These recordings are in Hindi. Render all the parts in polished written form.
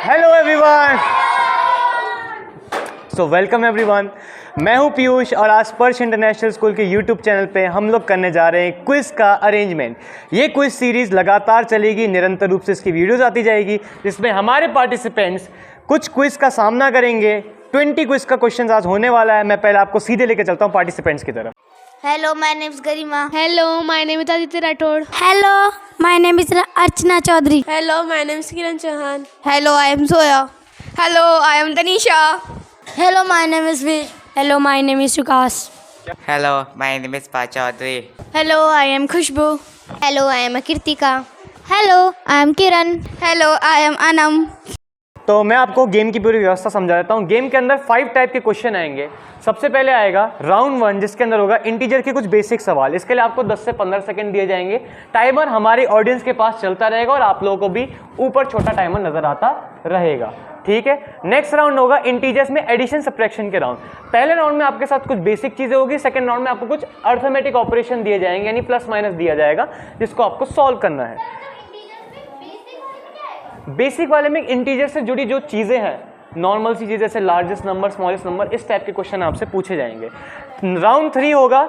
Hello everyone, so welcome everyone. मैं हूं पीयूष और आज स्पर्श इंटरनेशनल स्कूल के यूट्यूब चैनल पे हम लोग करने जा रहे हैं क्विज़ का अरेंजमेंट। ये क्विज़ सीरीज़ लगातार चलेगी, निरंतर रूप से इसकी वीडियोज़ आती जाएगी, जिसमें हमारे पार्टिसिपेंट्स कुछ क्विज़ का सामना करेंगे। 20 क्विज़ का क्वेश्चन आज होने वाला है। मैं पहले आपको सीधे लेके चलता हूँ पार्टिसिपेंट्स की तरफ। Hello, my name is Garima. Hello, my name is Aditya Rathod. Hello, my name is Archana Chaudhary. Hello, my name is Kiran Chauhan. Hello, I am Zoya. Hello, I am Tanisha. Hello, my name is Veer. Hello, my name is Sukas. Hello, my name is Pa Chaudhary. Hello, I am Khushbu. Hello, I am Kirtika. Hello, I am Kiran. Hello, I am Anam. तो मैं आपको गेम की पूरी व्यवस्था समझा देता हूँ। गेम के अंदर 5 टाइप के क्वेश्चन आएंगे। सबसे पहले आएगा राउंड 1, जिसके अंदर होगा इंटीजर के कुछ बेसिक सवाल। इसके लिए आपको 10 से 15 सेकंड दिए जाएंगे। टाइमर हमारी ऑडियंस के पास चलता रहेगा और आप लोगों को भी ऊपर छोटा टाइमर नजर आता रहेगा, ठीक है। नेक्स्ट राउंड होगा इंटीजर्स में एडिशन सब्ट्रैक्शन के राउंड। पहले राउंड में आपके साथ कुछ बेसिक चीजें होगी। सेकंड राउंड में आपको कुछ अर्थमेटिक ऑपरेशन दिए जाएंगे, यानी प्लस माइनस दिया जाएगा, जिसको आपको सॉल्व करना है। बेसिक वाले में इंटीजर से जुड़ी जो चीज़ें हैं, नॉर्मल सी चीज़ें जैसे लार्जेस्ट नंबर, स्मॉलेस्ट नंबर, इस टाइप के क्वेश्चन आपसे पूछे जाएंगे। राउंड 3 होगा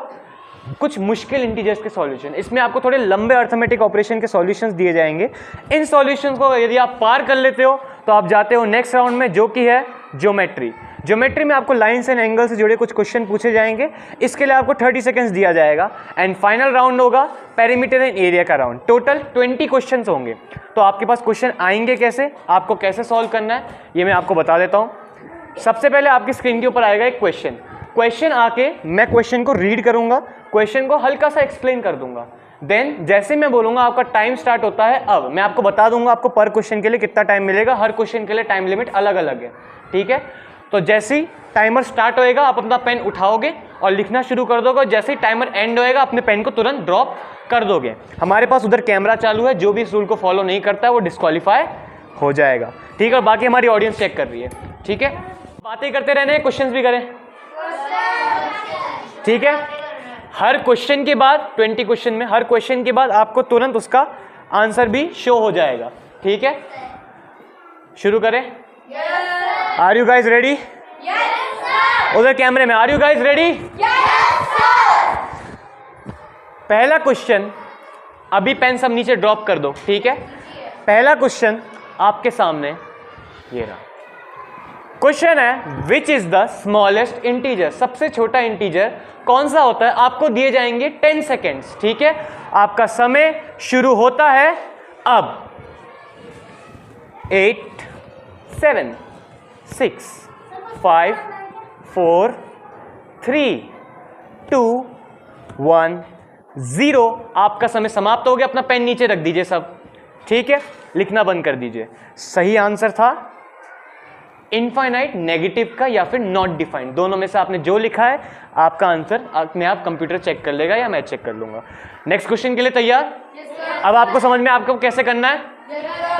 कुछ मुश्किल इंटीजर्स के सॉल्यूशन। इसमें आपको थोड़े लंबे अर्थमेटिक ऑपरेशन के सॉल्यूशंस दिए जाएंगे। इन सॉल्यूशंस को यदि आप पार कर लेते हो तो आप जाते हो नेक्स्ट राउंड में, जो कि है ज्योमेट्री। ज्योमेट्री में आपको लाइन्स एंड एंगल से जुड़े कुछ क्वेश्चन पूछे जाएंगे। इसके लिए आपको 30 सेकंड्स दिया जाएगा। एंड फाइनल राउंड होगा पेरीमीटर एंड एरिया का राउंड। टोटल 20 क्वेश्चंस होंगे। तो आपके पास क्वेश्चन आएंगे कैसे, आपको कैसे सॉल्व करना है, ये मैं आपको बता देता हूँ। सबसे पहले आपकी स्क्रीन के ऊपर आएगा एक क्वेश्चन आके मैं क्वेश्चन को रीड करूंगा, क्वेश्चन को हल्का सा एक्सप्लेन कर दूंगा। देन जैसे मैं बोलूंगा आपका टाइम स्टार्ट होता है। अब मैं आपको बता दूंगा आपको पर क्वेश्चन के लिए कितना टाइम मिलेगा। हर क्वेश्चन के लिए टाइम लिमिट अलग अलग है, ठीक है। तो जैसे ही टाइमर स्टार्ट होएगा आप अपना पेन उठाओगे और लिखना शुरू कर दोगे। जैसे ही टाइमर एंड होएगा अपने पेन को तुरंत ड्रॉप कर दोगे। हमारे पास उधर कैमरा चालू है, जो भी इस रूल को फॉलो नहीं करता है वो डिस्क्वालीफाई हो जाएगा, ठीक है। और बाकी हमारी ऑडियंस चेक कर रही है, ठीक है। बातें करते रहने, क्वेश्चंस भी करें, ठीक है। हर क्वेश्चन के बाद 20 क्वेश्चन में हर क्वेश्चन के बाद आपको तुरंत उसका आंसर भी शो हो जाएगा, ठीक है। शुरू करें। Are you guys ready? उधर कैमरे में, आर यू गाइज रेडी? पहला क्वेश्चन, अभी पेन सब नीचे ड्रॉप कर दो, ठीक है। पहला क्वेश्चन आपके सामने ये रहा। क्वेश्चन है which is the smallest integer. सबसे छोटा इंटीजर कौन सा होता है। आपको दिए जाएंगे 10 सेकेंड्स, ठीक है। आपका समय शुरू होता है अब। 8 7 6 5 4 3 2 1 0। आपका समय समाप्त हो गया। अपना पेन नीचे रख दीजिए सब, ठीक है। लिखना बंद कर दीजिए। सही आंसर था इनफाइनाइट, नेगेटिव का या फिर नॉट डिफाइंड। दोनों में से आपने जो लिखा है आपका आंसर अपने आप कंप्यूटर चेक कर लेगा या मैं चेक कर लूंगा। नेक्स्ट क्वेश्चन के लिए तैयार? अब आपको समझ में आपको कैसे करना है,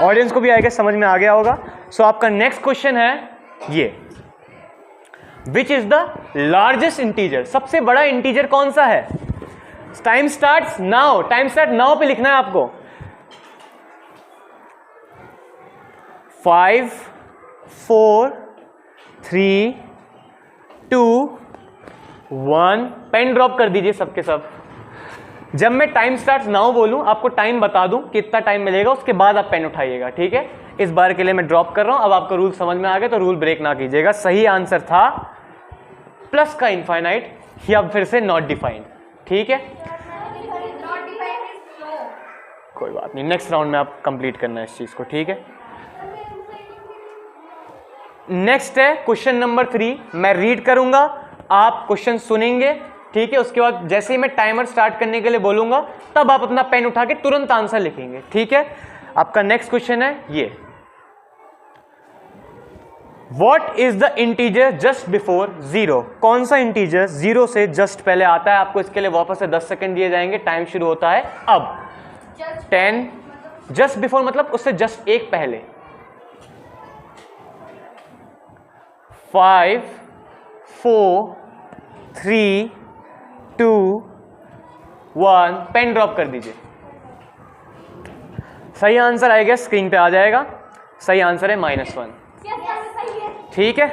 ऑडियंस को भी आएगा समझ में आ गया होगा। सो आपका नेक्स्ट क्वेश्चन है ये, which is the largest integer. सबसे बड़ा इंटीजर कौन सा है। Time start now. Time start now पे लिखना है आपको। 5 4 3 2 1। पेन ड्रॉप कर दीजिए सबके सब। जब मैं टाइम स्टार्ट नाउ बोलूं, आपको टाइम बता दूं कितना टाइम मिलेगा, उसके बाद आप पेन उठाइएगा, ठीक है। इस बार के लिए मैं ड्रॉप कर रहा हूं। अब आपका रूल समझ में आ गया तो रूल ब्रेक ना कीजिएगा। सही आंसर था प्लस का इनफाइनाइट या फिर से नॉट डिफाइंड, ठीक है। कोई बात नहीं, नेक्स्ट राउंड में आप कंप्लीट करना है इस चीज को, ठीक है। नेक्स्ट है क्वेश्चन नंबर 3। मैं रीड करूंगा, आप क्वेश्चन सुनेंगे, ठीक है। उसके बाद जैसे ही मैं टाइमर स्टार्ट करने के लिए बोलूंगा तब आप अपना पेन उठा के तुरंत आंसर लिखेंगे, ठीक है। आपका नेक्स्ट क्वेश्चन है ये, what is the integer just before 0। कौन सा इंटीजर 0 से जस्ट पहले आता है। आपको इसके लिए वापस से 10 सेकंड दिए जाएंगे। टाइम शुरू होता है अब। 10 जस्ट बिफोर मतलब उससे जस्ट एक पहले। 5 4 3 2 1। पेन ड्रॉप कर दीजिए। सही आंसर आएगा स्क्रीन पे आ जाएगा। सही आंसर है -1। ठीक है,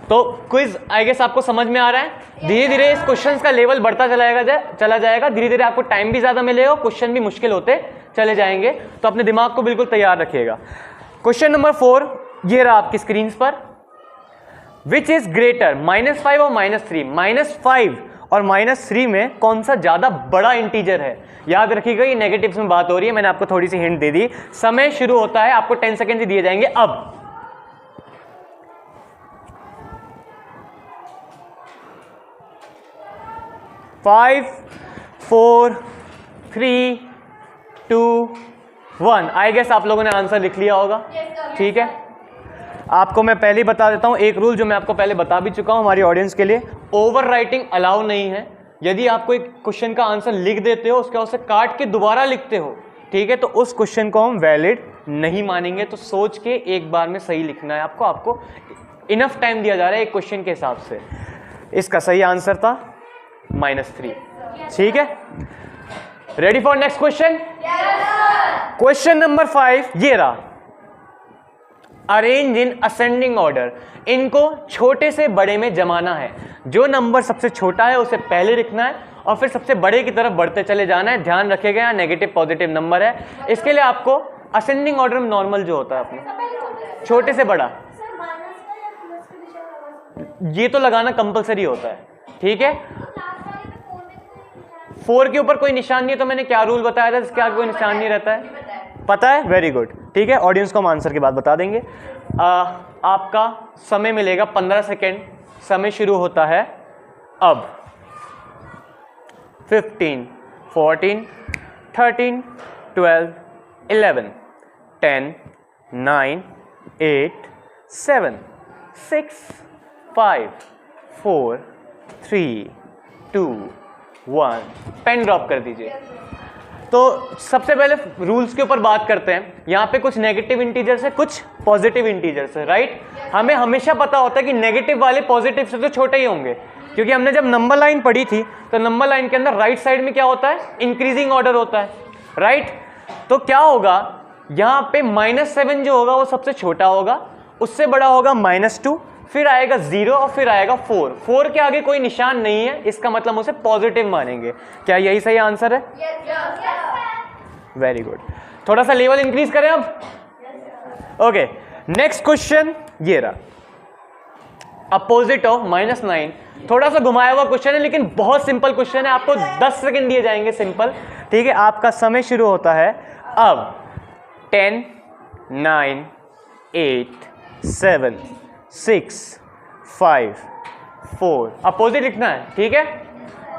तो क्विज आई गेस आपको समझ में आ रहा है। धीरे धीरे इस क्वेश्चंस का लेवल बढ़ता चला जाएगा, धीरे धीरे आपको टाइम भी ज्यादा मिलेगा, क्वेश्चन भी मुश्किल होते चले जाएंगे, तो अपने दिमाग को बिल्कुल तैयार रखिएगा। क्वेश्चन नंबर 4 ये रहा आपकी स्क्रीन पर। विच इज ग्रेटर, -5 और -3? -5 और -3 में कौन सा ज्यादा बड़ा इंटीजर है? याद रखिएगा ये नेगेटिव्स में बात हो रही है, मैंने आपको थोड़ी सी हिंट दे दी। समय शुरू होता है, आपको 10 सेकेंड दिए जाएंगे अब। फाइव, 4, 3, 2, 1। आई गेस आप लोगों ने आंसर लिख लिया होगा। ठीक है, आपको मैं पहले ही बता देता हूं एक रूल जो मैं आपको पहले बता भी चुका हूं हमारी ऑडियंस के लिए। ओवर राइटिंग अलाउ नहीं है। यदि आप कोई क्वेश्चन का आंसर लिख देते हो, उसके बाद उसे काट के दोबारा लिखते हो, ठीक है, तो उस क्वेश्चन को हम वैलिड नहीं मानेंगे। तो सोच के एक बार में सही लिखना है आपको इनफ टाइम दिया जा रहा है एक क्वेश्चन के हिसाब से। इसका सही आंसर था -3। ठीक है, ready for next question? Question number 5 ये रहा। Arrange in ascending order. इनको छोटे से बड़े में जमाना है। जो नंबर सबसे छोटा है उसे पहले लिखना है और फिर सबसे बड़े की तरफ बढ़ते चले जाना है। ध्यान रखिएगा यहाँ नेगेटिव पॉजिटिव नंबर है, इसके लिए आपको असेंडिंग ऑर्डर में नॉर्मल जो होता है अपने छोटे से बड़ा ये तो लगाना कंपलसरी होता है। ठीक है, 4 के ऊपर कोई निशान नहीं है, तो मैंने क्या रूल बताया था इसके आगे कोई निशान नहीं रहता है, पता है? Very good. ठीक है, ऑडियंस को हम आंसर के बाद बता देंगे। आपका समय मिलेगा 15 सेकेंड। समय शुरू होता है अब। 15, 14, 13, 12, 11, 10, 9, 8, 7, 6, 5, 4, 3, 2, 1। पेन ड्रॉप कर दीजिए। तो सबसे पहले रूल्स के ऊपर बात करते हैं। यहाँ पे कुछ नेगेटिव इंटीजर्स है, कुछ पॉजिटिव इंटीजर्स है, राइट? हमें हमेशा पता होता है कि नेगेटिव वाले पॉजिटिव से तो छोटे ही होंगे, क्योंकि हमने जब नंबर लाइन पढ़ी थी तो नंबर लाइन के अंदर राइट साइड में क्या होता है? इंक्रीजिंग ऑर्डर होता है, राइट? तो क्या होगा यहाँ पे -7 जो होगा वो सबसे छोटा होगा, उससे बड़ा होगा -2, फिर आएगा 0 और फिर आएगा 4। 4 के आगे कोई निशान नहीं है, इसका मतलब उसे पॉजिटिव मानेंगे। क्या यही सही आंसर है? Very good. थोड़ा सा लेवल इंक्रीज करें अब। ओके, नेक्स्ट क्वेश्चन ये रहा। Opposite of -9। थोड़ा सा घुमाया हुआ क्वेश्चन है लेकिन बहुत सिंपल क्वेश्चन है। आपको 10 सेकंड दिए जाएंगे सिंपल। ठीक है, आपका समय शुरू होता है अब। 10, 9, 8, 7, 6, 5, 4। अपोजिट लिखना है, ठीक है?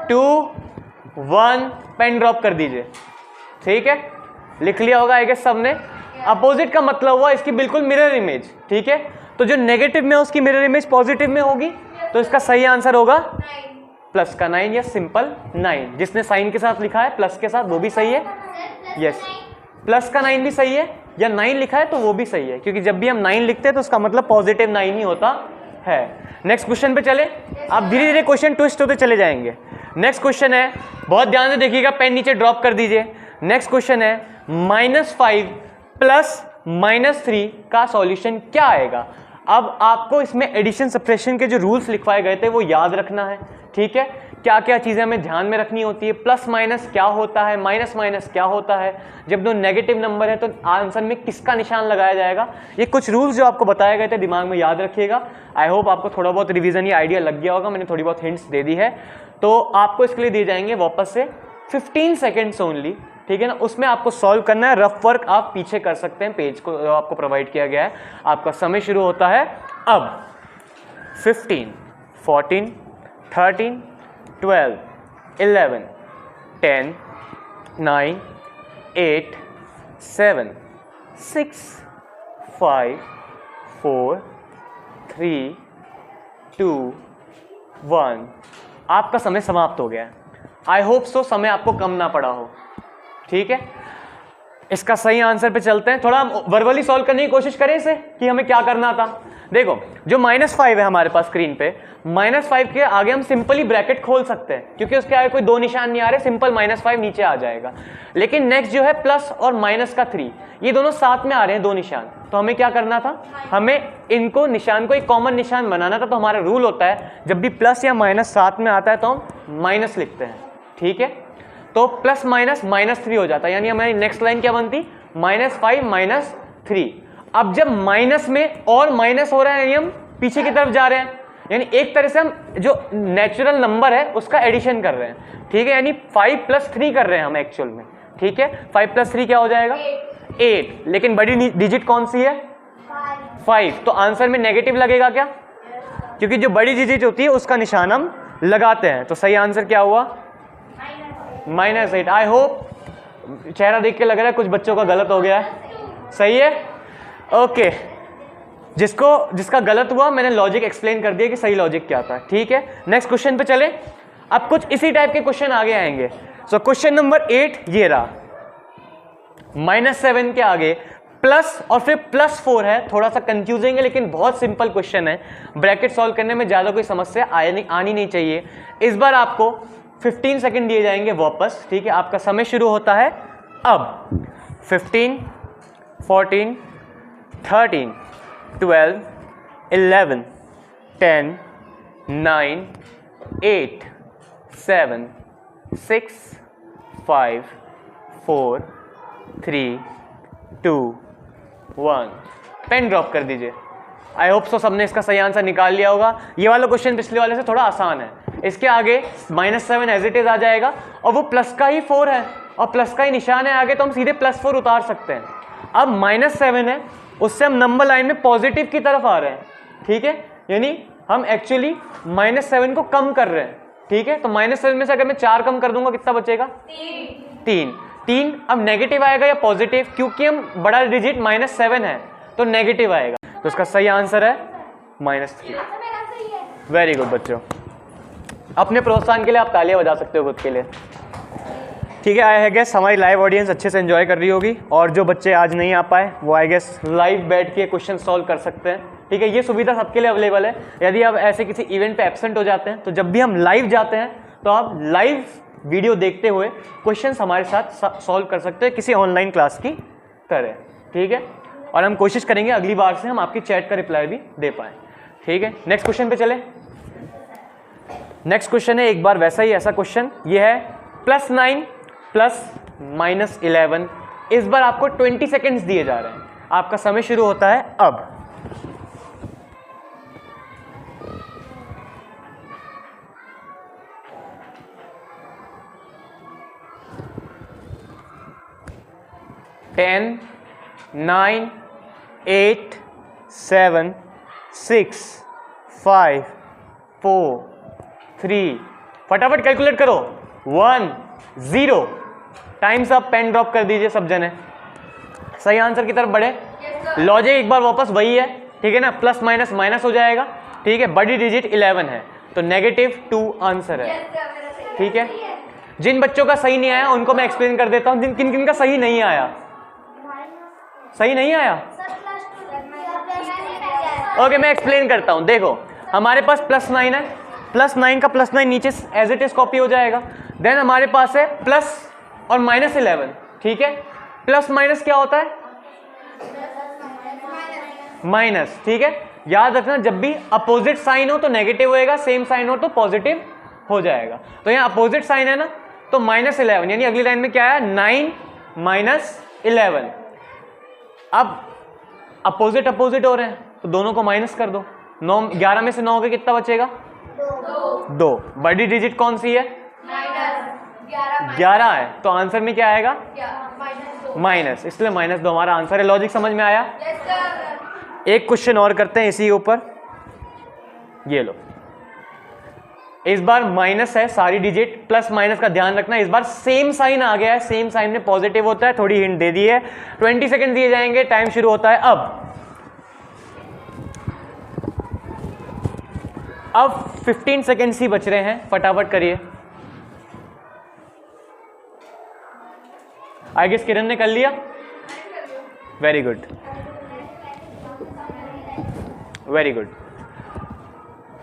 2, 1। पेन ड्रॉप कर दीजिए। ठीक है, लिख लिया होगा आई गेस सबने। अपोजिट का मतलब हुआ इसकी बिल्कुल मिरर इमेज। ठीक है, तो जो नेगेटिव में उसकी मिरर इमेज पॉजिटिव में होगी, तो इसका सही आंसर होगा प्लस का 9 या सिंपल 9। जिसने साइन के साथ लिखा है प्लस के साथ वो भी सही है। यस, प्लस का 9 भी सही है, या 9 लिखा है तो वो भी सही है, क्योंकि जब भी हम 9 लिखते हैं तो उसका मतलब पॉजिटिव 9 ही होता है। नेक्स्ट क्वेश्चन पे चले। आप धीरे धीरे क्वेश्चन ट्विस्ट होते चले जाएंगे। नेक्स्ट क्वेश्चन है, बहुत ध्यान से देखिएगा, पेन नीचे ड्रॉप कर दीजिए। नेक्स्ट क्वेश्चन है -5 प्लस -3 का सॉल्यूशन क्या आएगा? अब आपको इसमें एडिशन सब्ट्रैक्शन के जो रूल्स लिखवाए गए थे वो याद रखना है। ठीक है, क्या क्या चीज़ें हमें ध्यान में रखनी होती है, प्लस माइनस क्या होता है, माइनस माइनस क्या होता है, जब दो नेगेटिव नंबर है तो आंसर में किसका निशान लगाया जाएगा। ये कुछ रूल्स जो आपको बताए गए थे दिमाग में याद रखिएगा। आई होप आपको थोड़ा बहुत रिवीजन या आइडिया लग गया होगा, मैंने थोड़ी बहुत हिंट्स दे दी है। तो आपको इसके लिए दिए जाएंगे वापस से 15 सेकेंड्स ओनली। ठीक है ना, उसमें आपको सॉल्व करना है। रफ वर्क आप पीछे कर सकते हैं, पेज को आपको प्रोवाइड किया गया है। आपका समय शुरू होता है अब। 15, 14, 13, 12, 11, 10, 9, 8, 7, 6, 5, 4, 3, 2, 1। आपका समय समाप्त हो गया है। आई होप सो समय आपको कम ना पड़ा हो। ठीक है, इसका सही आंसर पे चलते हैं। थोड़ा वर्बली सॉल्व करने की कोशिश करें इसे कि हमें क्या करना था। देखो जो -5 है हमारे पास स्क्रीन पे, -5 के आगे हम सिंपली ब्रैकेट खोल सकते हैं क्योंकि उसके आगे कोई दो निशान नहीं आ रहे, सिंपल -5 नीचे आ जाएगा। लेकिन नेक्स्ट जो है प्लस और माइनस का 3, ये दोनों साथ में आ रहे हैं दो निशान, तो हमें क्या करना था, हमें इनको निशान को एक कॉमन निशान बनाना था। तो हमारा रूल होता है जब भी प्लस या माइनस साथ में आता है तो हम माइनस लिखते हैं, ठीक है। तो प्लस माइनस -3 हो जाता है, यानी हमारी नेक्स्ट लाइन क्या बनती, -5 -3। अब जब माइनस में और माइनस हो रहा है यानी हम पीछे की तरफ जा रहे हैं, यानी एक तरह से हम जो नेचुरल नंबर है उसका एडिशन कर रहे हैं, ठीक है। यानी 5 + 3 कर रहे हैं हम एक्चुअल में, ठीक है। 5 + 3 क्या हो जाएगा, 8। लेकिन बड़ी डिजिट कौन सी है, 5। तो आंसर में नेगेटिव लगेगा क्या, क्योंकि जो बड़ी डिजिट होती है उसका निशान हम लगाते हैं। तो सही आंसर क्या हुआ, -8। आई होप, चेहरा देख के लग रहा है कुछ बच्चों का गलत हो गया है, सही है, ओके। जिसका गलत हुआ मैंने लॉजिक एक्सप्लेन कर दिया कि सही लॉजिक क्या था, ठीक है। नेक्स्ट क्वेश्चन पे चले। अब कुछ इसी टाइप के क्वेश्चन आगे आएंगे। सो क्वेश्चन नंबर 8 ये रहा, -7 के आगे प्लस और फिर +4 है। थोड़ा सा कंफ्यूजिंग है लेकिन बहुत सिंपल क्वेश्चन है, ब्रैकेट सॉल्व करने में ज़्यादा कोई समस्या आनी नहीं चाहिए। इस बार आपको 15 सेकंड दिए जाएंगे वापस, ठीक है। आपका समय शुरू होता है अब। 15, 14, 13, 12, 11, 10, 9, 8, 7, 6, 5, 4, 3, 2, 1। पेन ड्रॉप कर दीजिए। आई होप सो सबने इसका सही आंसर निकाल लिया होगा। ये वाला क्वेश्चन पिछले वाले से थोड़ा आसान है। इसके आगे -7 एज इट इज आ जाएगा और वो प्लस का ही 4 है और प्लस का ही निशान है आगे, तो हम सीधे +4 उतार सकते हैं। अब -7 है, उससे हम नंबर लाइन में पॉजिटिव की तरफ आ रहे हैं, ठीक है। यानी हम एक्चुअली -7 को कम कर रहे हैं, ठीक है। तो -7 में से अगर मैं 4 कम कर दूंगा कितना बचेगा, 3। अब नेगेटिव आएगा या पॉजिटिव, क्योंकि हम बड़ा डिजिट -7 है तो नेगेटिव आएगा। तो इसका सही आंसर है -3। वेरी गुड बच्चों, अपने प्रोत्साहन के लिए आप तालियां बजा सकते हो खुद के लिए, ठीक है। आई गेस हमारी लाइव ऑडियंस अच्छे से एंजॉय कर रही होगी, और जो बच्चे आज नहीं आ पाए वो आई गेस लाइव बैठ के क्वेश्चन सॉल्व कर सकते हैं, ठीक है। ये सुविधा सबके लिए अवेलेबल है। यदि आप ऐसे किसी इवेंट पे एब्सेंट हो जाते हैं तो जब भी हम लाइव जाते हैं तो आप लाइव वीडियो देखते हुए क्वेश्चंस हमारे साथ सॉल्व कर सकते हैं किसी ऑनलाइन क्लास की तरह, ठीक है। और हम कोशिश करेंगे अगली बार से हम आपकी चैट का रिप्लाई भी दे पाएँ, ठीक है। नेक्स्ट क्वेश्चन पे चले। नेक्स्ट क्वेश्चन है एक बार वैसा ही ऐसा क्वेश्चन, ये है +9 + -11। इस बार आपको 20 सेकेंड्स दिए जा रहे हैं। आपका समय शुरू होता है अब। टेन, 9, 8, 7, 6, 5, 4, 3, फटाफट कैलकुलेट करो, 1, 0। Times up. पेन ड्रॉप कर दीजिए सब जने, सही आंसर की तरफ बढ़े। लॉजिक एक बार वापस वही है, ठीक है ना, प्लस माइनस माइनस हो जाएगा, ठीक है। बड़ी डिजिट 11 है तो -2 आंसर है, ठीक है। जिन बच्चों का सही नहीं आया उनको मैं एक्सप्लेन कर देता हूं, किन किन का सही नहीं आया। सही नहीं आया, ओके मैं एक्सप्लेन करता हूं। देखो हमारे पास +9 है, +9 का +9 नीचे एज इट इज कॉपी हो जाएगा। देन हमारे पास है प्लस और -11, ठीक है। प्लस माइनस क्या होता है, माइनस, ठीक है। याद रखना जब भी अपोजिट साइन हो तो नेगेटिव होएगा, सेम साइन हो तो पॉजिटिव हो जाएगा। तो यहाँ अपोजिट साइन है ना, तो -11, यानी अगली लाइन में क्या है, 9 - 11। अब अपोजिट अपोजिट हो रहे हैं तो दोनों को माइनस कर दो। 11 में से 9 के कितना बचेगा, 2। बड़ी डिजिट कौन सी है, 11 है, तो आंसर में क्या आएगा, माइनस, इसलिए -2 हमारा आंसर है। लॉजिक समझ में आया। एक क्वेश्चन और करते हैं इसी ऊपर, ये लो। इस बार माइनस है सारी डिजिट, प्लस माइनस का ध्यान रखना। इस बार सेम साइन आ गया है, सेम साइन में पॉजिटिव होता है, थोड़ी हिंट दे दी है। 20 सेकंड दिए जाएंगे, टाइम शुरू होता है अब 15 सेकंड्स ही बच रहे हैं, फटाफट करिए। आई गेस किरण ने कर लिया, very good, very good,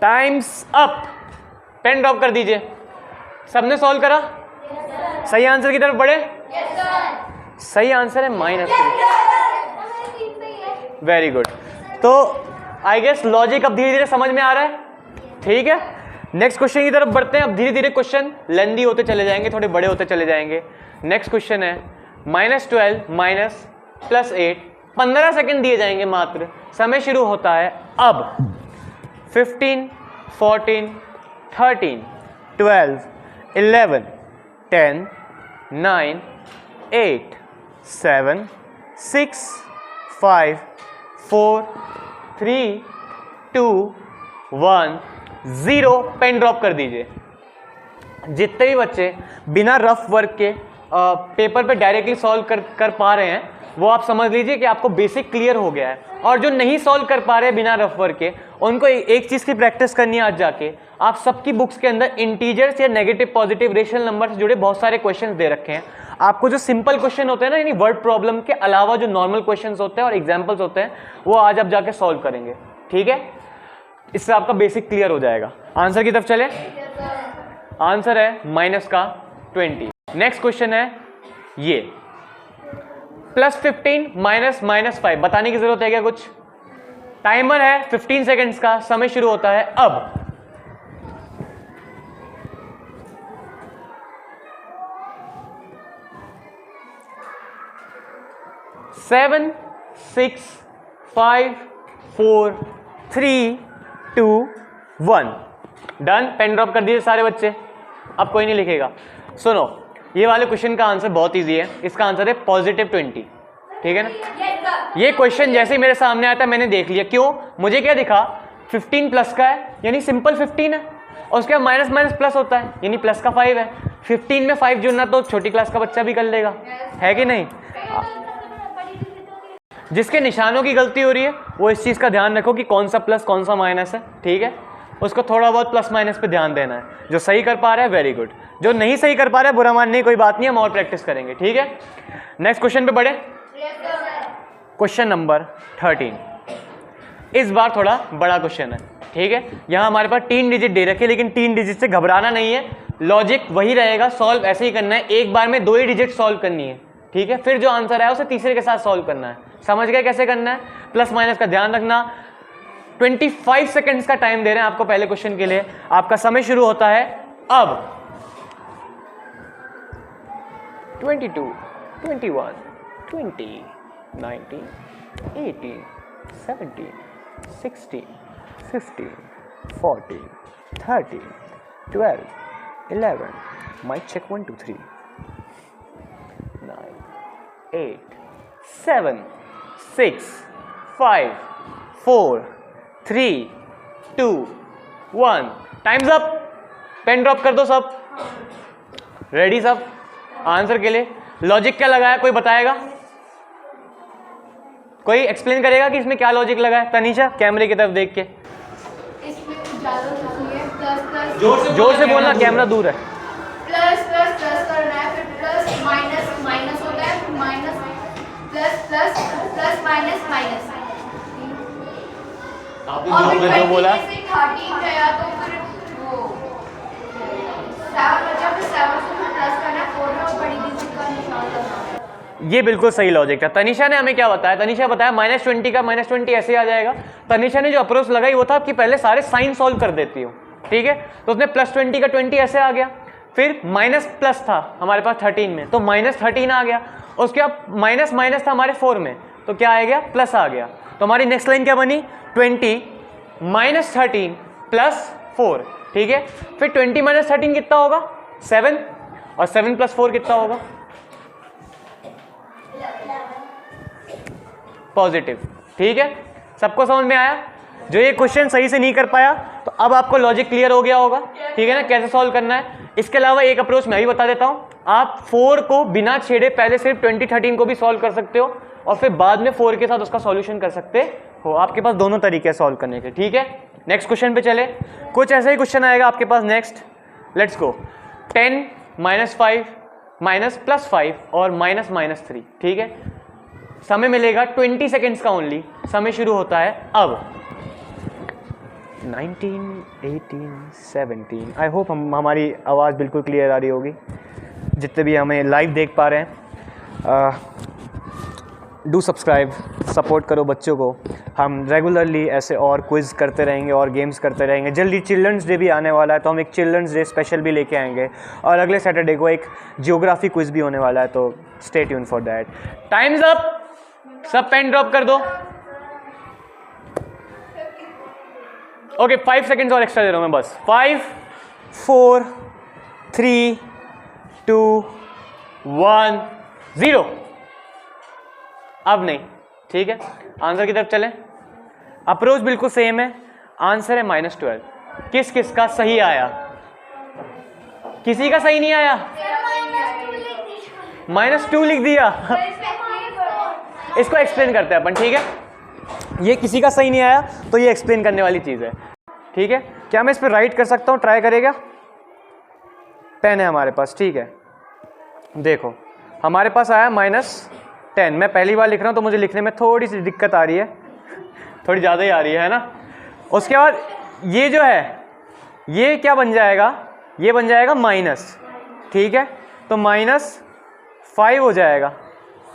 times up. Pen drop कर दीजिए। सबने सॉल्व करा? सही आंसर की तरफ बढ़े? सही आंसर है -3। Very good. तो आई गेस लॉजिक अब धीरे धीरे समझ में आ रहा है, ठीक है। नेक्स्ट क्वेश्चन की तरफ बढ़ते हैं। अब धीरे धीरे क्वेश्चन लेंदी होते चले जाएंगे, थोड़े बड़े होते चले जाएंगे। नेक्स्ट क्वेश्चन है -12 माइनस +8, 15 सेकंड दिए जाएंगे मात्र। समय शुरू होता है अब। 15, 14, 13, 12, 11, 10, 9, 8, 7, 6, 5, 4, 3, 2, 1, 0। पेन ड्रॉप कर दीजिए। जितने भी बच्चे बिना रफ वर्क के पेपर पे डायरेक्टली सॉल्व कर पा रहे हैं, वो आप समझ लीजिए कि आपको बेसिक क्लियर हो गया है। और जो नहीं सॉल्व कर पा रहे बिना रफ वर्क के, उनको एक चीज़ की प्रैक्टिस करनी है आज जाके। आप सबकी बुक्स के अंदर इंटीजर्स या नेगेटिव पॉजिटिव रेशनल नंबर से जुड़े बहुत सारे क्वेश्चंस दे रखे हैं। आपको जो सिंपल क्वेश्चन होते हैं ना, यानी वर्ड प्रॉब्लम के अलावा जो नॉर्मल क्वेश्चंस होते हैं और एग्जाम्पल्स होते हैं, वो आज आप जाके सॉल्व करेंगे, ठीक है। इससे आपका बेसिक क्लियर हो जाएगा। आंसर की तरफ चले। आंसर है -20। नेक्स्ट क्वेश्चन है ये +15 माइनस -5। बताने की जरूरत है क्या कुछ? टाइमर है 15 सेकेंड्स का, समय शुरू होता है अब। सेवन, 6, 5, 4, 3, 2, 1। डन। पेन ड्रॉप कर दीजिए सारे बच्चे। अब कोई नहीं लिखेगा। सुनो, ये वाले क्वेश्चन का आंसर बहुत इजी है। इसका आंसर है +20, ठीक है ना। ये क्वेश्चन जैसे ही मेरे सामने आया था मैंने देख लिया। क्यों? मुझे क्या दिखा? 15 प्लस का है, यानी सिंपल 15 है, और उसके बाद माइनस माइनस प्लस होता है, यानी प्लस का 5 है। 15 में 5 जुड़ना तो छोटी क्लास का बच्चा भी कर लेगा, है कि नहीं। जिसके निशानों की गलती हो रही है वो इस चीज़ का ध्यान रखो कि कौन सा प्लस कौन सा माइनस है, ठीक है। उसको थोड़ा बहुत प्लस माइनस पे ध्यान देना है। जो सही कर पा रहा है वेरी गुड, जो नहीं सही कर पा रहा है बुरा मानने की कोई बात नहीं, हम और प्रैक्टिस करेंगे, ठीक है। नेक्स्ट क्वेश्चन पे बढ़े। Question number 13। इस बार थोड़ा बड़ा क्वेश्चन है, ठीक है। यहाँ हमारे पास 3 डिजिट दे रखे, लेकिन 3 डिजिट से घबराना नहीं है। लॉजिक वही रहेगा, सॉल्व ऐसे ही करना है। एक बार में 2 ही डिजिट सॉल्व करनी है, ठीक है। फिर जो आंसर है उसे तीसरे के साथ सॉल्व करना है। समझ गए कैसे करना है? प्लस माइनस का ध्यान रखना। 25 सेकंड्स का टाइम दे रहे हैं आपको पहले क्वेश्चन के लिए। आपका समय शुरू होता है अब। 22, 21, 20, 19, 18, 17, 16, 15, 14, 13, 12, 11, mic check 1 2 3, 9, 8, 7, 6, 5, 4, 3, 2, 1। Times up. Pen drop कर दो सब। रेडी सब आंसर के लिए? लॉजिक क्या लगाया कोई बताएगा? कोई एक्सप्लेन करेगा कि इसमें क्या लॉजिक लगा है? तनीषा कैमरे की तरफ देख के इसमें कुछ ज़्यादा कुछ नहीं है। प्लस प्लस जोर से बोलना, कैमरा दूर है। प्लस प्लस प्लस करना है, फिर प्लस माइनस माइनस होता है, फिर minus plus plus plus minus minus. आपने जो बोला 13 गया तो फिर वो 7 बचा, फिर 7 से प्लस करना, 4 में वो बड़ी डिजिट का निशान लगाना। ये बिल्कुल सही लॉजिक था। तनीषा ने हमें क्या बताया? तनीषा बताया -20 का -20 ऐसे आ जाएगा। तनीषा ने जो अप्रोच लगाई वो था कि पहले सारे साइन सॉल्व कर देती हो, ठीक है। तो उसने +20 का 20 ऐसे आ गया, फिर माइनस प्लस था हमारे पास 13 में, तो -13 आ गया। उसके बाद माइनस माइनस था हमारे 4 में, तो क्या आ गया? प्लस आ गया। तो हमारी नेक्स्ट लाइन क्या बनी? 20 -13 +4, ठीक है। फिर 20 -13 कितना होगा? 7, और 7 + 4 कितना होगा? पॉजिटिव, ठीक है। सबको समझ में आया? जो ये क्वेश्चन सही से नहीं कर पाया, तो अब आपको लॉजिक क्लियर हो गया होगा, ठीक है ना, कैसे सॉल्व करना है। इसके अलावा एक अप्रोच मैं भी बता देता हूं। आप 4 को बिना छेड़े पहले सिर्फ 2013 को भी सॉल्व कर सकते हो, और फिर बाद में 4 के साथ उसका सॉल्यूशन कर सकते हो। आपके पास दोनों तरीके सॉल्व करने के, ठीक है। नेक्स्ट क्वेश्चन पे चले। कुछ ऐसा ही क्वेश्चन आएगा आपके पास। Next let's go. 10 -5 +5 और -3, ठीक है। समय मिलेगा 20 सेकेंड्स का ओनली। समय शुरू होता है अब। 19, 18, 17। आई होप हमारी आवाज़ बिल्कुल क्लियर आ रही होगी जितने भी हमें लाइव देख पा रहे हैं। डू सब्सक्राइब, सपोर्ट करो बच्चों को। हम रेगुलरली ऐसे और क्विज़ करते रहेंगे और गेम्स करते रहेंगे। जल्दी चिल्ड्रंस डे भी आने वाला है, तो हम एक चिल्ड्रंस डे स्पेशल भी लेके आएंगे, और अगले सैटरडे को एक जियोग्राफी क्विज़ भी होने वाला है, तो stay tune for that. Times up, सब पेन ड्रॉप कर दो। ओके 5 सेकेंड्स और एक्स्ट्रा दे रहा हूँ मैं बस। 5, 4, 3, 2, 1, 0। अब नहीं, ठीक है, आंसर की तरफ चलें। अप्रोच बिल्कुल सेम है, आंसर है -12। किस किस का सही आया? किसी का सही नहीं आया? -2 लिख दिया। इसको एक्सप्लेन करते हैं अपन, ठीक है। ये किसी का सही नहीं आया तो ये एक्सप्लेन करने वाली चीज़ है, ठीक है। क्या मैं इस पर राइट कर सकता हूँ? ट्राई करेगा? पेन है हमारे पास, ठीक है। देखो हमारे पास आया -10। मैं पहली बार लिख रहा हूँ तो मुझे लिखने में थोड़ी सी दिक्कत आ रही है, थोड़ी ज़्यादा ही आ रही है ना। उसके बाद ये जो है ये क्या बन जाएगा? ये बन जाएगा माइनस, ठीक है। तो -5 हो जाएगा,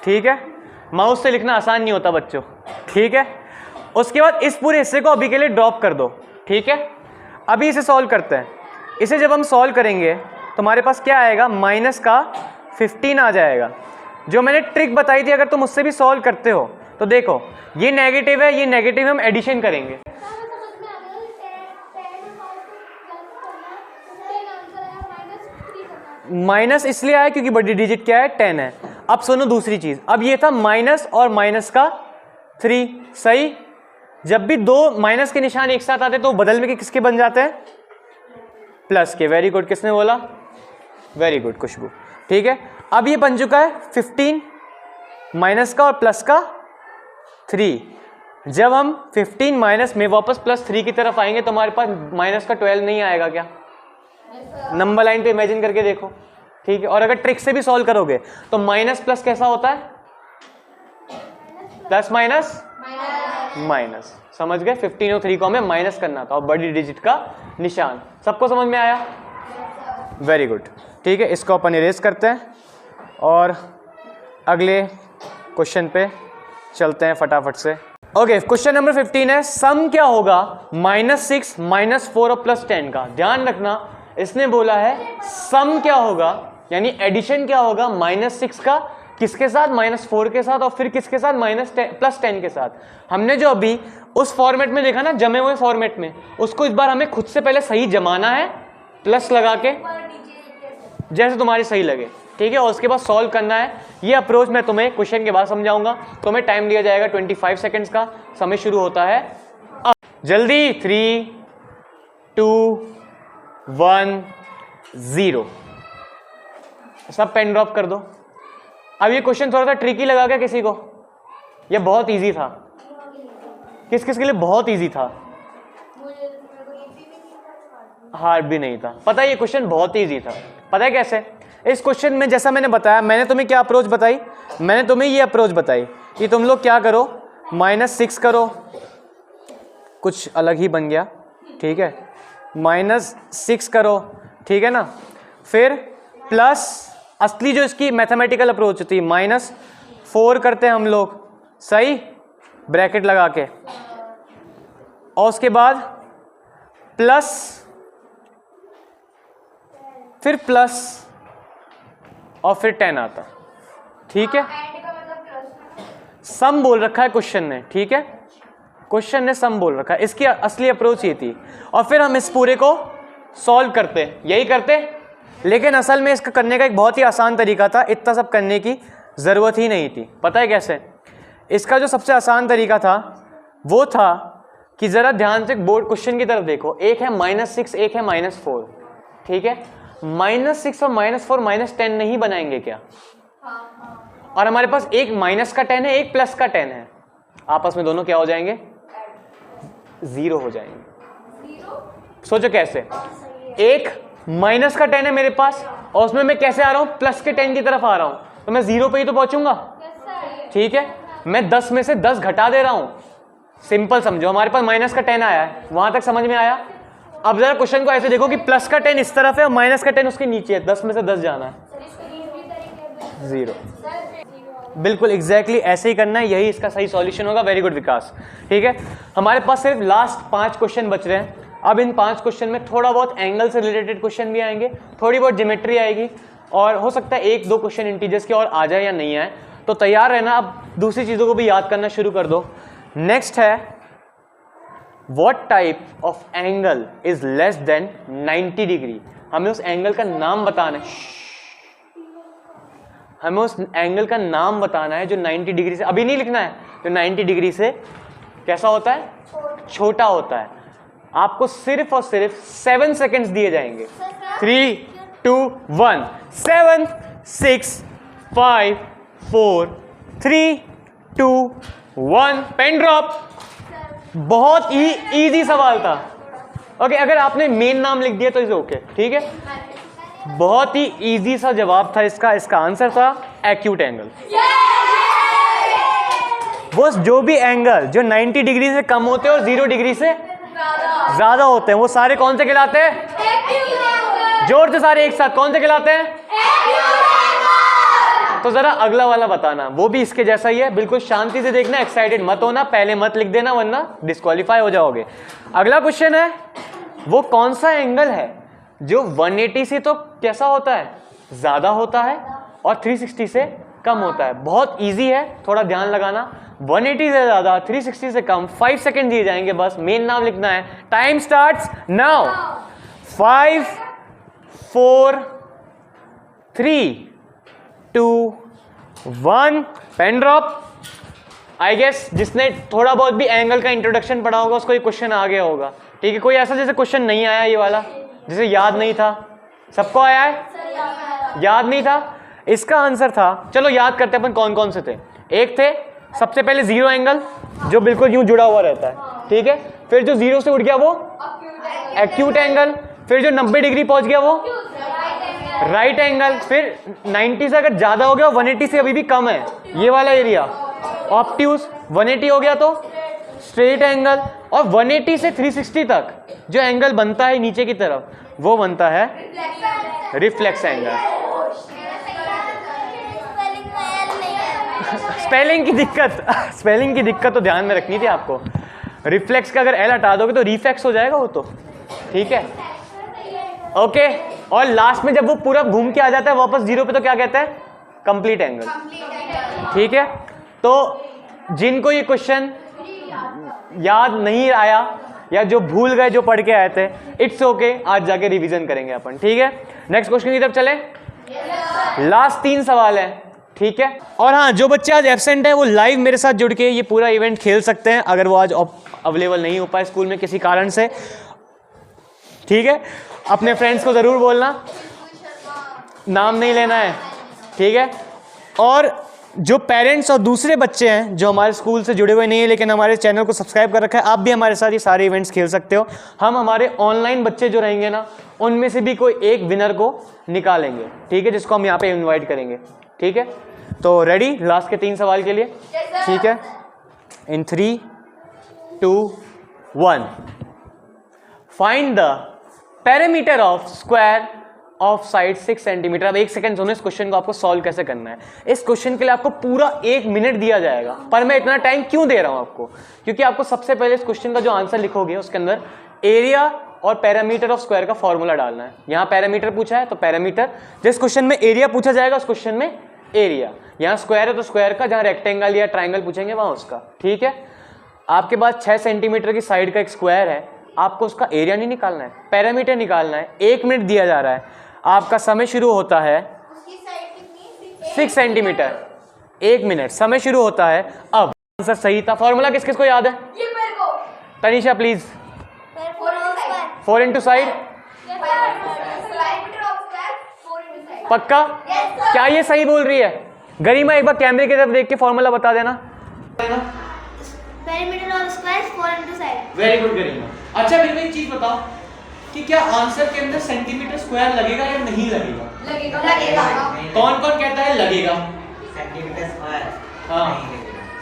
ठीक है। माउस से लिखना आसान नहीं होता बच्चों, ठीक है। उसके बाद इस पूरे हिस्से को अभी के लिए ड्रॉप कर दो, ठीक है। अभी इसे सॉल्व करते हैं। इसे जब हम सॉल्व करेंगे तो हमारे पास क्या आएगा? -15 आ जाएगा। जो मैंने ट्रिक बताई थी, अगर तुम उससे भी सॉल्व करते हो तो देखो ये नेगेटिव है, ये नेगेटिव, हम एडिशन करेंगे। माइनस इसलिए आया क्योंकि बड़ी डिजिट क्या है? 10 है। अब सुनो दूसरी चीज, अब ये था माइनस और माइनस का 3, सही। जब भी दो माइनस के निशान एक साथ आते तो बदल में किसके बन जाते हैं? प्लस के। वेरी गुड, किसने बोला? वेरी गुड खुशबू, ठीक है। अब ये बन चुका है 15, माइनस का और प्लस का 3। जब हम 15 माइनस में वापस +3 की तरफ आएंगे तो हमारे पास माइनस का 12 नहीं आएगा क्या? नंबर लाइन पे इमेजिन करके देखो, ठीक है। और अगर ट्रिक से भी सॉल्व करोगे तो माइनस प्लस कैसा होता है? प्लस माइनस माइनस, समझ गए। 15 और 3 को हमें माइनस करना था और बड़ी डिजिट का निशान। सबको समझ में आया? वेरी गुड, ठीक है। इसको अपन इरेज करते हैं और अगले क्वेश्चन पे चलते हैं फटाफट से। ओके, क्वेश्चन नंबर 15 है, सम क्या होगा -6, -4 और +10 का? ध्यान रखना, इसने बोला है सम क्या होगा, यानी एडिशन क्या होगा -6 का किसके साथ? -4 के साथ, और फिर किसके साथ? +10 के साथ। हमने जो अभी उस फॉर्मेट में देखा ना, जमे हुए फॉर्मेट में, उसको इस बार हमें खुद से पहले सही जमाना है, प्लस लगा के, जैसे तुम्हारी सही लगे, ठीक है। और उसके बाद सॉल्व करना है। ये अप्रोच मैं तुम्हें क्वेश्चन के बाद समझाऊंगा। तुम्हें टाइम दिया जाएगा 25 सेकेंड्स का। समय शुरू होता है अब। जल्दी 3, 2, 1, 0। सब पेन ड्रॉप कर दो। अब ये क्वेश्चन थोड़ा सा ट्रिकी लगा क्या किसी को? ये बहुत इजी था। किस किस के लिए बहुत इजी था? हार्ड भी नहीं था। पता है ये क्वेश्चन बहुत इजी था। पता है कैसे? इस क्वेश्चन में जैसा मैंने बताया, मैंने तुम्हें क्या अप्रोच बताई? मैंने तुम्हें ये अप्रोच बताई कि तुम लोग क्या करो, -6 करो, कुछ अलग ही बन गया, ठीक है। -6 करो, ठीक है ना। फिर प्लस, असली जो इसकी मैथमेटिकल अप्रोच होती है, -4 करते हैं हम लोग, सही, ब्रैकेट लगा के, और उसके बाद प्लस, फिर प्लस, और फिर 10 आता, ठीक है। सम बोल रखा है क्वेश्चन ने, ठीक है। क्वेश्चन ने सम बोल रखा है, इसकी असली अप्रोच ये थी। और फिर हम इस पूरे को सॉल्व करते, यही करते। लेकिन असल में इसका करने का एक बहुत ही आसान तरीका था, इतना सब करने की ज़रूरत ही नहीं थी। पता है कैसे? इसका जो सबसे आसान तरीका था वो था कि ज़रा ध्यान से बोर्ड क्वेश्चन की तरफ देखो। एक है -6, एक है -4, ठीक है। -6 और -4 -10 नहीं बनाएंगे क्या? और हमारे पास एक माइनस का 10 है, एक प्लस का 10 है, आपस में दोनों क्या हो जाएंगे? 0 हो जाएंगे। सोचो कैसे? एक माइनस का 10 है मेरे पास और उसमें मैं कैसे आ रहा हूं? प्लस के 10 की तरफ आ रहा हूं, तो मैं 0 पे ही तो पहुंचूंगा, ठीक है। मैं 10 में से 10 घटा दे रहा हूं। सिंपल समझो, हमारे पास माइनस का 10 आया है, वहां तक समझ में आया। अब जरा क्वेश्चन को ऐसे देखो कि प्लस का 10 इस तरफ है और माइनस का 10 उसके नीचे है, 10 में से 10 जाना है 0। बिल्कुल एग्जैक्टली ऐसे ही करना है, यही इसका सही सॉल्यूशन होगा। वेरी गुड विकास। ठीक है, हमारे पास सिर्फ लास्ट 5 क्वेश्चन बच रहे हैं। अब इन 5 क्वेश्चन में थोड़ा बहुत एंगल से रिलेटेड क्वेश्चन भी आएंगे, थोड़ी बहुत ज्योमेट्री आएगी, और हो सकता है 1-2 क्वेश्चन इंटीजर्स के और आ जाए या नहीं आए। तो तैयार रहना, अब दूसरी चीज़ों को भी याद करना शुरू कर दो। नेक्स्ट है what type of angle is less than 90 degree. हमें उस एंगल का नाम बताना है, हमें उस एंगल का नाम बताना है जो 90 डिग्री से, अभी नहीं लिखना है, जो 90 डिग्री से कैसा होता है, छोटा होता है। आपको सिर्फ और सिर्फ 7 सेकेंड्स दिए जाएंगे। 3, 2, 1, 7, 6, 5, 4, 3, 2, 1, पेन ड्रॉप। बहुत ही इजी सवाल था। ओके, अगर आपने मेन नाम लिख दिया तो इसे ओके, ठीक है। बहुत ही इजी सा जवाब था इसका। इसका आंसर था एक्यूट एंगल। वो जो भी एंगल जो 90 डिग्री से कम होते हैं और 0 डिग्री से ज्यादा होते हैं, वो सारे कौन से कहलाते हैं? जोर से सारे एक साथ, कौन से कहलाते हैं? तो जरा अगला वाला बताना, वो भी इसके जैसा ही है। बिल्कुल शांति से देखना, एक्साइटेड मत होना, पहले मत लिख देना वरना डिस्क्वालीफाई हो जाओगे। अगला क्वेश्चन है वो कौन सा एंगल है जो 180 से तो कैसा होता है, ज्यादा होता है, और 360 से कम होता है। बहुत इजी है, थोड़ा ध्यान लगाना। 180 से ज्यादा, 360 से कम, 5 सेकेंड दिए जाएंगे, बस मेन नाम लिखना है। Time starts now. 5, 4, 3, 2, 1, pen drop. I guess जिसने थोड़ा बहुत भी एंगल का इंट्रोडक्शन पढ़ा होगा उसको ये क्वेश्चन आ गया होगा। ठीक है, कोई ऐसा जैसे क्वेश्चन नहीं आया ये वाला, जिसे याद नहीं था? सबको आया है? याद नहीं था? इसका आंसर था, चलो याद करते अपन कौन कौन से थे। एक थे सबसे पहले 0 एंगल जो बिल्कुल यूं जुड़ा हुआ रहता है, ठीक है। फिर जो 0 से उठ गया वो एक्यूट एंगल। फिर जो 90 डिग्री पहुंच गया वो राइट एंगल। फिर 90 से अगर ज्यादा हो गया, 180 से अभी भी कम है, ये वाला एरिया ऑब्ट्यूज। 180 हो गया तो स्ट्रेट एंगल। और 180 से 360 तक जो एंगल बनता है नीचे की तरफ, वो बनता है रिफ्लेक्स एंगल। स्पेलिंग की दिक्कत तो ध्यान में रखनी थी आपको। रिफ्लेक्स का अगर एल हटा दोगे तो रिफ्लेक्स हो जाएगा वो तो, ठीक है। ओके, और लास्ट में जब वो पूरा घूम के आ जाता है वापस 0 पे तो क्या कहता है? कंप्लीट एंगल, ठीक है। तो जिनको ये क्वेश्चन याद नहीं आया या जो भूल गए, जो पढ़ के आए थे, इट्स ओके, आज जाके रिवीजन करेंगे अपन, ठीक है। नेक्स्ट क्वेश्चन की तरफ चले। लास्ट 3 सवाल है, ठीक है। और हाँ, जो बच्चे आज एब्सेंट हैं वो लाइव मेरे साथ जुड़ के ये पूरा इवेंट खेल सकते हैं अगर वो आज अवेलेबल नहीं हो पाए स्कूल में किसी कारण से, ठीक है। अपने फ्रेंड्स को ज़रूर बोलना, नाम नहीं लेना है, ठीक है। और जो पेरेंट्स और दूसरे बच्चे हैं जो हमारे स्कूल से जुड़े हुए नहीं है लेकिन हमारे चैनल को सब्सक्राइब कर रखा है, आप भी हमारे साथ ये सारे इवेंट्स खेल सकते हो। हम हमारे ऑनलाइन बच्चे जो रहेंगे ना, उनमें से भी कोई एक विनर को निकालेंगे, ठीक है, जिसको हम यहाँ पे इनवाइट करेंगे, ठीक है। तो रेडी लास्ट के 3 सवाल के लिए, ठीक है। इन 3, 2, 1, find the parameter of square of side 6 centimetre. अब 1 सेकंड सुनो, इस क्वेश्चन को आपको सॉल्व कैसे करना है। इस क्वेश्चन के लिए आपको पूरा 1 मिनट दिया जाएगा, पर मैं इतना टाइम क्यों दे रहा हूं आपको, क्योंकि आपको सबसे पहले इस क्वेश्चन का जो आंसर लिखोगे उसके अंदर एरिया और पैरामीटर ऑफ स्क्वायर का फॉर्मूला डालना है। यहाँ पैरामीटर पूछा है तो पैरामीटर, जिस क्वेश्चन में एरिया पूछा जाएगा उस क्वेश्चन में एरिया, यहाँ स्क्वायर है तो स्क्वायर का, जहाँ रेक्टेंगल या ट्राइंगल पूछेंगे वहां उसका, ठीक है। आपके पास 6 सेंटीमीटर की साइड का एक स्क्वायर है, आपको उसका एरिया नहीं निकालना है, पैरामीटर निकालना है। 1 मिनट दिया जा रहा है, आपका समय शुरू होता है 6 सेंटीमीटर, 1 मिनट समय शुरू होता है। अब आंसर सही था। फॉर्मूला किस किस को याद है? तनीषा प्लीज। 4 इंटू साइड, पक्का? क्या ये सही बोल रही है? गरिमा एक बार कैमरे की तरफ देख के फॉर्मूला बता देना। Perimeter of square 4 into side. Very good Garima. अच्छा मेरे को एक चीज बताओ कि क्या आंसर के अंदर सेंटीमीटर स्क्वायर लगेगा या नहीं लगेगा? लगेगा। कौन कौन कहता है लगेगा? सेंटीमीटर स्क्वायर हाँ,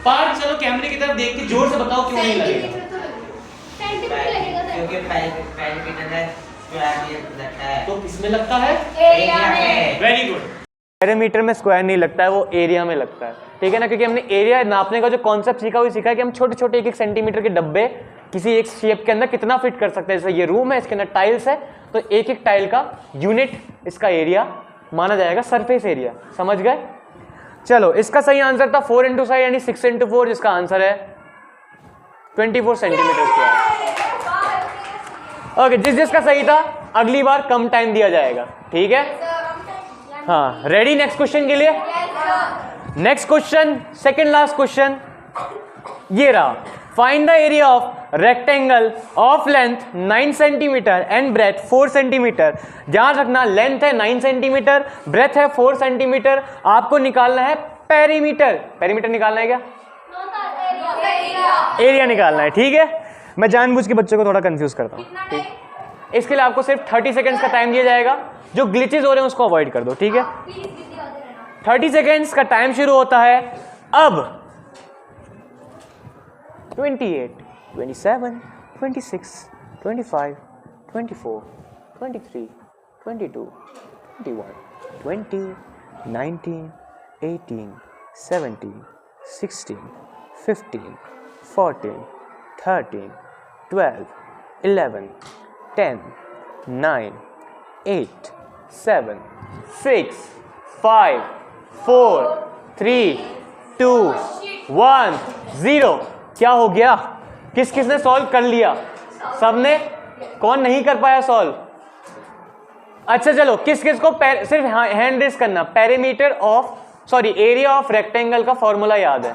पार्थ चलो कैमरे की तरफ देख के जोर से बताओ क्यों नहीं लगेगा। सेंटीमीटर लगेगा क्योंकि पैरामीटर है स्क्वायर में लगता है। तो किसमें लगता है? एरिया में। Very good. पैरामीटर में स्क्वायर नहीं लगता है, वो एरिया में लगता है, ठीक है ना, क्योंकि हमने एरिया नापने का जो कॉन्सेप्ट सीखा वो सीखा है कि हम छोटे छोटे 1-1 सेंटीमीटर के डब्बे किसी एक शेप के अंदर कितना फिट कर सकते हैं। जैसे ये रूम है, इसके अंदर टाइल्स है, तो एक एक टाइल का यूनिट इसका एरिया माना जाएगा, सरफेस एरिया। समझ गए? चलो, इसका सही आंसर था 4 इंटू 6 यानी 6 इंटू 4, जिसका आंसर है 24 सेंटीमीटर स्क्वायर। ओके, जिसका सही था अगली बार कम टाइम दिया जाएगा, ठीक है? हाँ, रेडी नेक्स्ट क्वेश्चन के लिए? Next question, second last question ये रहा। Find the area of rectangle of length 9 centimetre and breadth 4 centimetre. ध्यान रखना, लेंथ है 9 सेंटीमीटर, ब्रेथ है 4 सेंटीमीटर। आपको निकालना है पेरीमीटर। पेरीमीटर निकालना है क्या? एरिया निकालना है, ठीक है? मैं जानबूझ के बच्चों को थोड़ा कंफ्यूज करता हूँ, ठीक? इसके लिए आपको सिर्फ 30 सेकेंड्स का टाइम दिया जाएगा। जो ग्लिचेस हो रहे हैं उसको अवॉइड कर दो, ठीक है? 30 सेकेंड्स का टाइम शुरू होता है अब। 28, 27, 26, 25, 24, 23, 22, 21, 20, 19, 18, 17, 16, 15, 14, 13, 12, 11, 10, 9, 8, 7, 6, 5, 4, 3, 2, 1, 0। क्या हो गया? किस किस ने सॉल्व कर लिया? सबने? कौन नहीं कर पाया सॉल्व? अच्छा चलो, किस किस को सिर्फ हैंड रेस करना। Perimeter of area of rectangle का फॉर्मूला याद है?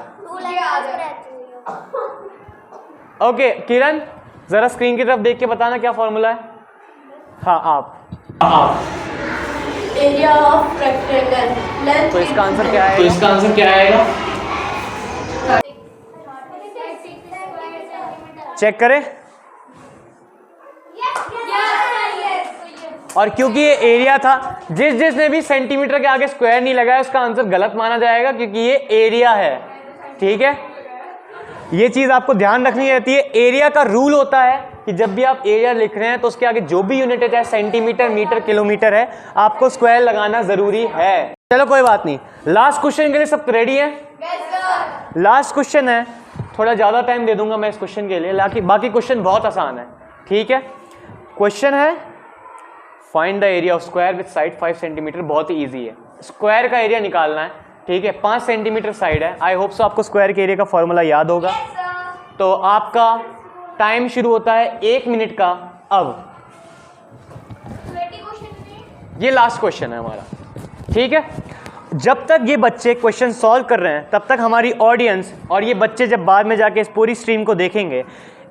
ओके, किरण जरा स्क्रीन की तरफ देख के बताना क्या फॉर्मूला है। हाँ, आप एरिया ऑफ रेक्टेंगल लेंथ। तो इसका आंसर क्या आएगा? चेक करें। और क्योंकि ये एरिया था, जिसने भी सेंटीमीटर के आगे स्क्वायर नहीं लगाया उसका आंसर गलत माना जाएगा, क्योंकि ये एरिया है, ठीक है? ये चीज आपको ध्यान रखनी रहती है। एरिया का रूल होता है कि जब भी आप एरिया लिख रहे हैं तो उसके आगे जो भी यूनिट है, चाहे सेंटीमीटर, मीटर, किलोमीटर है, आपको स्क्वायर लगाना जरूरी है। चलो कोई बात नहीं, लास्ट क्वेश्चन के लिए सब रेडी है? लास्ट क्वेश्चन है, थोड़ा ज्यादा टाइम दे दूंगा मैं इस क्वेश्चन के लिए, बाकी क्वेश्चन बहुत आसान है, ठीक है? क्वेश्चन है find the area of square with side 5 centimetre. बहुत ही ईजी है, स्क्वायर का एरिया निकालना है, ठीक है? 5 सेंटीमीटर साइड है। आई होप सो आपको स्क्वायर के एरिया का फॉर्मूला याद होगा। तो आपका टाइम शुरू होता है 1 मिनट का अब। ये लास्ट क्वेश्चन है हमारा, ठीक है? जब तक ये बच्चे क्वेश्चन सॉल्व कर रहे हैं तब तक हमारी ऑडियंस और ये बच्चे जब बाद में जाके इस पूरी स्ट्रीम को देखेंगे,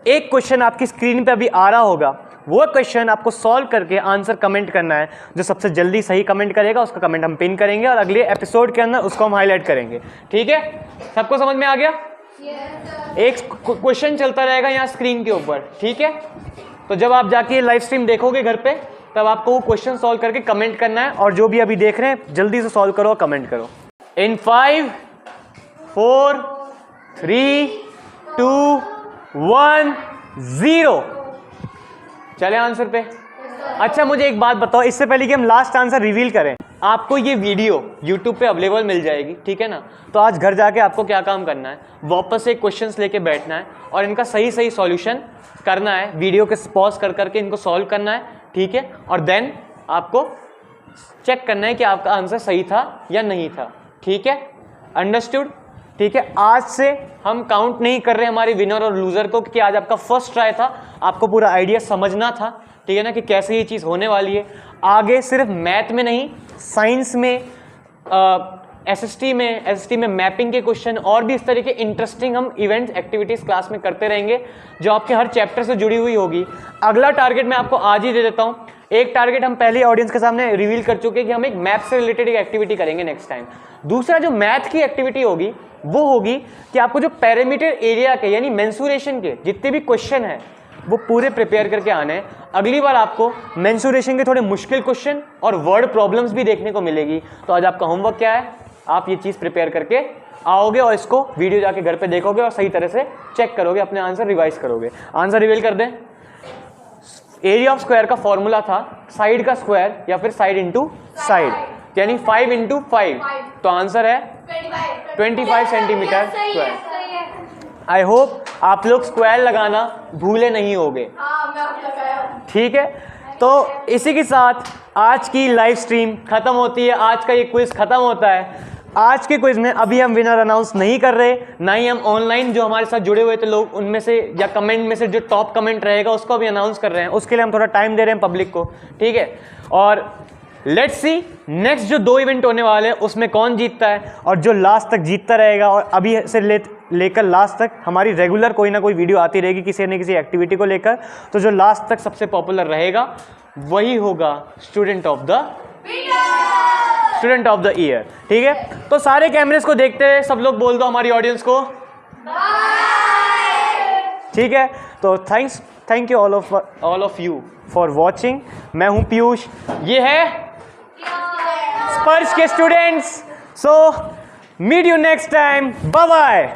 एक क्वेश्चन आपकी स्क्रीन पे अभी आ रहा होगा, वो क्वेश्चन आपको सॉल्व करके आंसर कमेंट करना है। जो सबसे जल्दी सही कमेंट करेगा उसका कमेंट हम पिन करेंगे और अगले एपिसोड के अंदर उसको हम हाईलाइट करेंगे, ठीक है? सबको समझ में आ गया? एक क्वेश्चन चलता रहेगा यहाँ स्क्रीन के ऊपर, ठीक है? तो जब आप जाके लाइव स्ट्रीम देखोगे घर पे, तब आपको वो क्वेश्चन सॉल्व करके कमेंट करना है, और जो भी अभी देख रहे हैं जल्दी से सॉल्व करो और कमेंट करो। इन 5, 4, 3, 2, 1, 0। चले आंसर पे। अच्छा मुझे एक बात बताओ, इससे पहले कि हम लास्ट आंसर रिवील करें, आपको ये वीडियो YouTube पे अवेलेबल मिल जाएगी, ठीक है ना? तो आज घर जाके आपको क्या काम करना है, वापस से क्वेश्चंस लेके बैठना है और इनका सही सही सॉल्यूशन करना है। वीडियो के पॉज कर करके इनको सॉल्व करना है, ठीक है? और देन आपको चेक करना है कि आपका आंसर सही था या नहीं था, ठीक है? अंडरस्टूड? ठीक है, आज से हम काउंट नहीं कर रहे हमारे विनर और लूजर को, क्योंकि आज आपका फर्स्ट ट्राई था, आपको पूरा आइडिया समझना था, ठीक है ना, कि कैसे ये चीज़ होने वाली है। आगे सिर्फ मैथ में नहीं, साइंस में, एसएसटी में मैपिंग के क्वेश्चन और भी इस तरह के इंटरेस्टिंग हम इवेंट्स एक्टिविटीज़ क्लास में करते रहेंगे, जो आपके हर चैप्टर से जुड़ी हुई होगी। अगला टारगेट मैं आपको आज ही दे देता हूँ। एक टारगेट हम पहले ऑडियंस के सामने रिवील कर चुके हैं कि हम एक मैथ से रिलेटेड एक एक्टिविटी करेंगे नेक्स्ट टाइम। दूसरा जो मैथ की एक्टिविटी होगी वो होगी कि आपको जो पैरामीटर एरिया के यानी मेंसुरेशन के जितने भी क्वेश्चन हैं वो पूरे प्रिपेयर करके आने हैं। अगली बार आपको मेंसुरेशन के थोड़े मुश्किल क्वेश्चन और वर्ड प्रॉब्लम्स भी देखने को मिलेगी। तो आज आपका होमवर्क क्या है, आप ये चीज़ प्रिपेयर करके आओगे और इसको वीडियो जाके घर पे देखोगे और सही तरह से चेक करोगे, अपने आंसर रिवाइज करोगे। आंसर रिवील कर दें। एरिया ऑफ स्क्वायर का फॉर्मूला था साइड का स्क्वायर या फिर साइड इंटू साइड, यानी 5 इंटू 5, तो आंसर है 25 सेंटीमीटर स्क्वायर। आई होप आप लोग स्क्वायर लगाना भूले नहीं होगे, ठीक है। तो इसी के साथ आज की लाइव स्ट्रीम खत्म होती है, आज का ये क्विज खत्म होता है। आज के क्विज में अभी हम विनर अनाउंस नहीं कर रहे, ना ही हम ऑनलाइन जो हमारे साथ जुड़े हुए थे लोग उनमें से या कमेंट में से जो टॉप कमेंट रहेगा उसको अभी अनाउंस कर रहे हैं। उसके लिए हम थोड़ा टाइम दे रहे हैं पब्लिक को, ठीक है। और लेट्स सी नेक्स्ट जो 2 इवेंट होने वाले हैं उसमें कौन जीतता है, और जो लास्ट तक जीतता रहेगा, और अभी से लेकर लास्ट तक हमारी रेगुलर कोई ना कोई वीडियो आती रहेगी किसी न किसी एक्टिविटी को लेकर, तो जो लास्ट तक सबसे पॉपुलर रहेगा वही होगा स्टूडेंट ऑफ द ईयर, ठीक है। तो सारे कैमरेस को देखते हुए सब लोग बोल दो हमारी ऑडियंस को ठीक है। तो thank you all of you for watching. मैं हूं पीयूष, ये है स्पर्श के students. So meet you next time, bye bye.